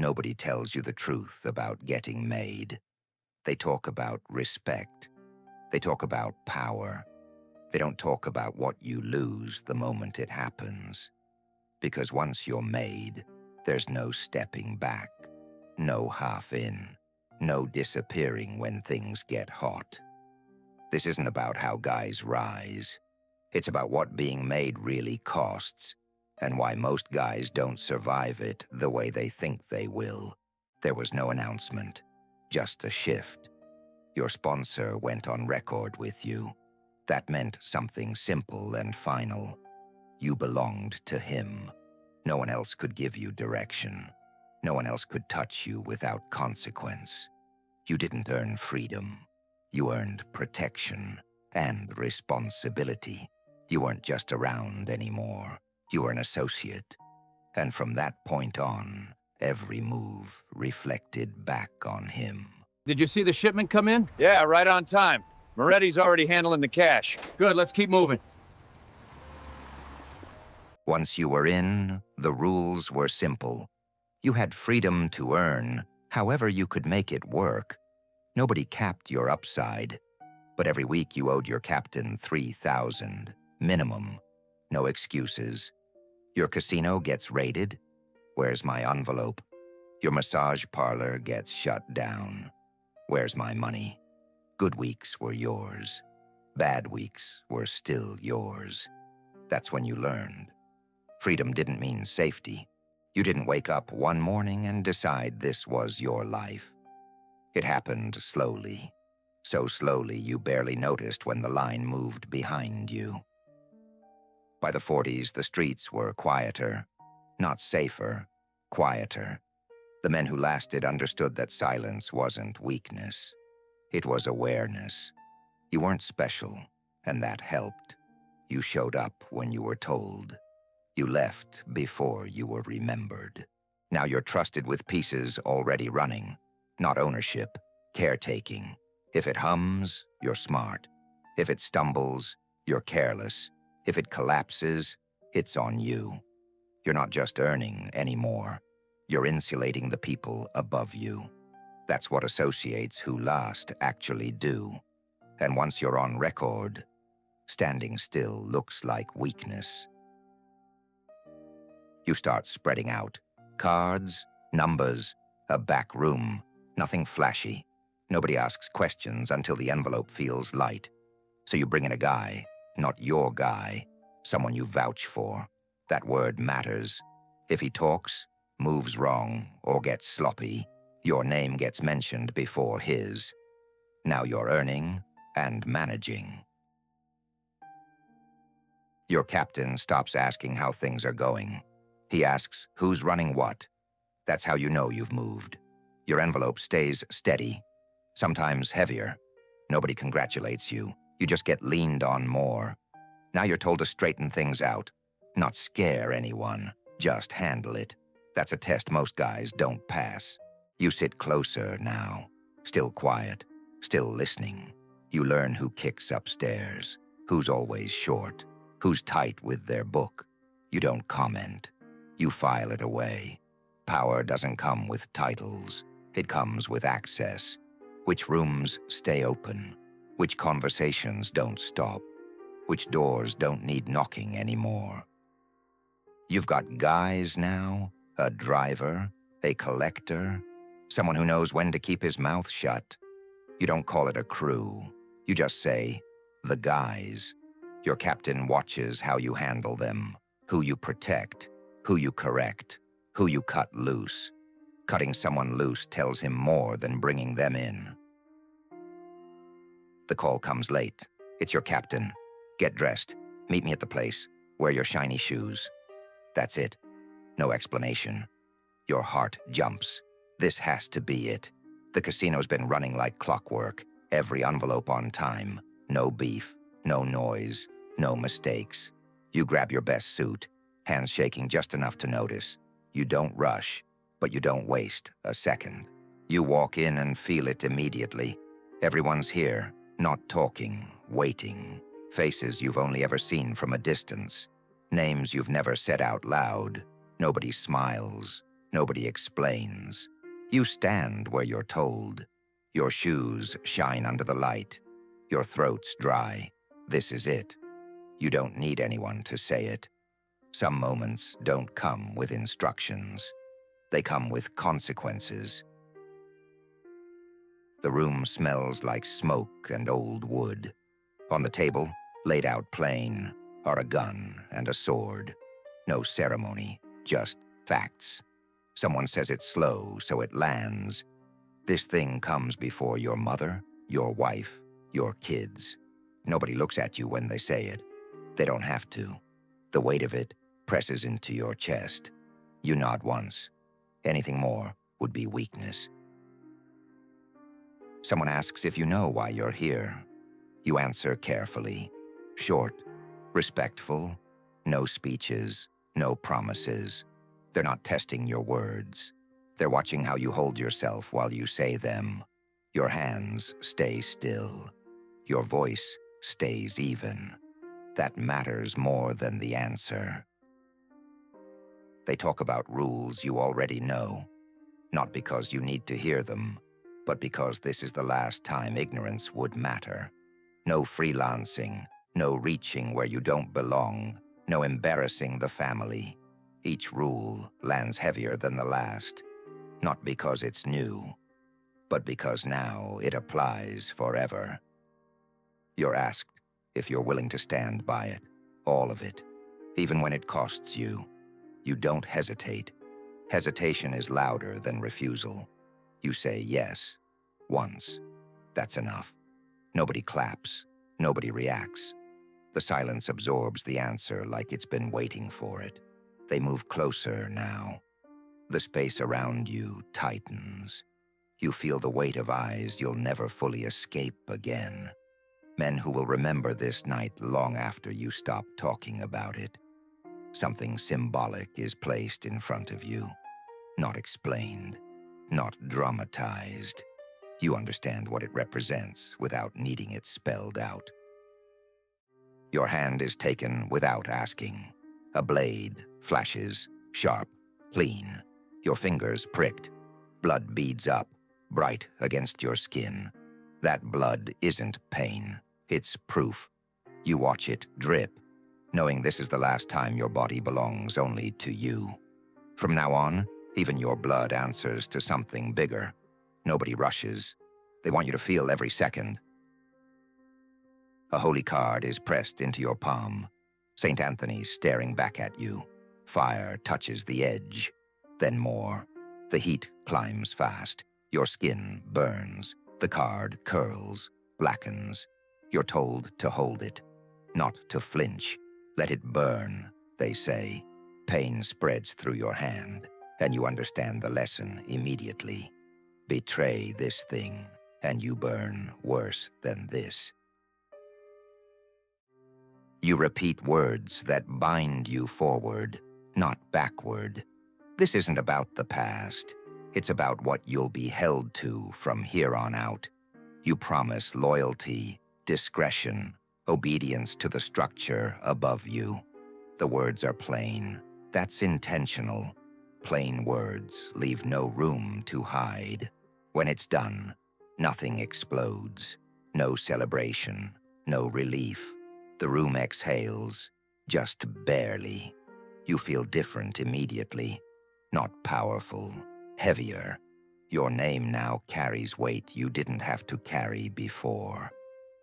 nobody tells you the truth about getting made. They talk about respect. They talk about power. They don't talk about what you lose the moment it happens. Because once you're made, there's no stepping back, no half in, no disappearing when things get hot. This isn't about how guys rise. It's about what being made really costs, and why most guys don't survive it the way they think they will. There was no announcement, just a shift. Your sponsor went on record with you. That meant something simple and final. You belonged to him. No one else could give you direction. No one else could touch you without consequence. You didn't earn freedom. You earned protection and responsibility. You weren't just around anymore. You were an associate. And from that point on, every move reflected back on him. Did you see the shipment come in? Yeah, right on time. Moretti's already handling the cash. Good, let's keep moving. Once you were in, the rules were simple. You had freedom to earn, however you could make it work. Nobody capped your upside, but every week you owed your captain $3,000, minimum. No excuses. Your casino gets raided. Where's my envelope? Your massage parlor gets shut down. Where's my money? Good weeks were yours. Bad weeks were still yours. That's when you learned. Freedom didn't mean safety. You didn't wake up one morning and decide this was your life. It happened slowly. So slowly you barely noticed when the line moved behind you. By the 40s, the streets were quieter. Not safer, quieter. The men who lasted understood that silence wasn't weakness. It was awareness. You weren't special, and that helped. You showed up when you were told. You left before you were remembered. Now you're trusted with pieces already running, not ownership, caretaking. If it hums, you're smart. If it stumbles, you're careless. If it collapses, it's on you. You're not just earning anymore. You're insulating the people above you. That's what associates who last actually do. And once you're on record, standing still looks like weakness. You start spreading out. Cards, numbers, a back room, nothing flashy. Nobody asks questions until the envelope feels light. So you bring in a guy, not your guy, someone you vouch for. That word matters. If he talks, moves wrong, or gets sloppy, your name gets mentioned before his. Now you're earning and managing. Your captain stops asking how things are going. He asks who's running what. That's how you know you've moved. Your envelope stays steady, sometimes heavier. Nobody congratulates you. You just get leaned on more. Now you're told to straighten things out, not scare anyone, just handle it. That's a test most guys don't pass. You sit closer now, still quiet, still listening. You learn who kicks upstairs, who's always short, who's tight with their book. You don't comment. You file it away. Power doesn't come with titles. It comes with access. Which rooms stay open. Which conversations don't stop. Which doors don't need knocking anymore. You've got guys now, a driver, a collector, someone who knows when to keep his mouth shut. You don't call it a crew. You just say, the guys. Your captain watches how you handle them, who you protect, who you correct, who you cut loose. Cutting someone loose tells him more than bringing them in. The call comes late. It's your captain. Get dressed. Meet me at the place. Wear your shiny shoes. That's it. No explanation. Your heart jumps. This has to be it. The casino's been running like clockwork. Every envelope on time. No beef. No noise. No mistakes. You grab your best suit, hands shaking just enough to notice. You don't rush, but you don't waste a second. You walk in and feel it immediately. Everyone's here, not talking, waiting. Faces you've only ever seen from a distance. Names you've never said out loud. Nobody smiles. Nobody explains. You stand where you're told. Your shoes shine under the light. Your throat's dry. This is it. You don't need anyone to say it. Some moments don't come with instructions. They come with consequences. The room smells like smoke and old wood. On the table, laid out plain, are a gun and a sword. No ceremony, just facts. Someone says it slow, so it lands. This thing comes before your mother, your wife, your kids. Nobody looks at you when they say it. They don't have to. The weight of it presses into your chest. You nod once. Anything more would be weakness. Someone asks if you know why you're here. You answer carefully. Short, respectful, no speeches, no promises. They're not testing your words. They're watching how you hold yourself while you say them. Your hands stay still. Your voice stays even. That matters more than the answer. They talk about rules you already know, not because you need to hear them, but because this is the last time ignorance would matter. No freelancing, no reaching where you don't belong, no embarrassing the family. Each rule lands heavier than the last, not because it's new, but because now it applies forever. You're asked if you're willing to stand by it, all of it, even when it costs you. You don't hesitate. Hesitation is louder than refusal. You say yes, once. That's enough. Nobody claps. Nobody reacts. The silence absorbs the answer like it's been waiting for it. They move closer now. The space around you tightens. You feel the weight of eyes you'll never fully escape again. Men who will remember this night long after you stop talking about it. Something symbolic is placed in front of you. Not explained, not dramatized. You understand what it represents without needing it spelled out. Your hand is taken without asking. A blade flashes, sharp, clean. Your fingers pricked. Blood beads up, bright against your skin. That blood isn't pain. It's proof. You watch it drip, knowing this is the last time your body belongs only to you. From now on, even your blood answers to something bigger. Nobody rushes. They want you to feel every second. A holy card is pressed into your palm. St. Anthony's staring back at you. Fire touches the edge. Then more. The heat climbs fast. Your skin burns. The card curls, blackens. You're told to hold it, not to flinch. Let it burn, they say. Pain spreads through your hand, and you understand the lesson immediately. Betray this thing, and you burn worse than this. You repeat words that bind you forward, not backward. This isn't about the past. It's about what you'll be held to from here on out. You promise loyalty, discretion, obedience to the structure above you. The words are plain. That's intentional. Plain words leave no room to hide. When it's done, nothing explodes. No celebration, no relief. The room exhales, just barely. You feel different immediately. Not powerful, heavier. Your name now carries weight you didn't have to carry before.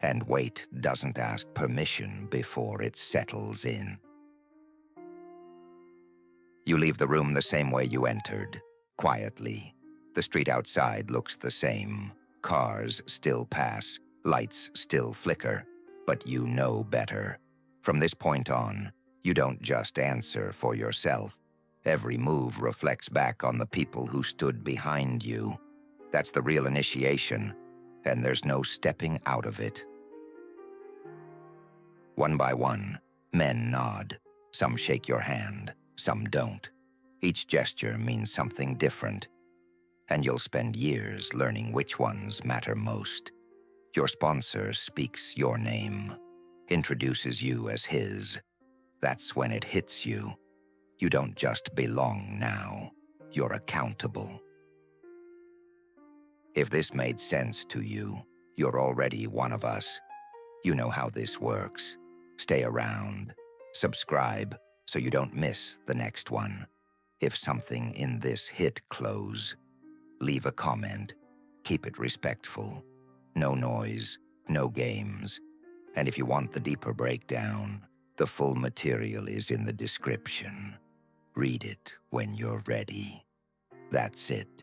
And weight doesn't ask permission before it settles in. You leave the room the same way you entered, quietly. The street outside looks the same. Cars still pass, lights still flicker, but you know better. From this point on, you don't just answer for yourself. Every move reflects back on the people who stood behind you. That's the real initiation, and there's no stepping out of it. One by one, men nod. Some shake your hand, some don't. Each gesture means something different, and you'll spend years learning which ones matter most. Your sponsor speaks your name, introduces you as his. That's when it hits you. You don't just belong now. you're accountable. If this made sense to you, you're already one of us. You know how this works. Stay around. Subscribe so you don't miss the next one. If something in this hit close, leave a comment. Keep it respectful. No noise, no games. And if you want the deeper breakdown, the full material is in the description. Read it when you're ready. That's it.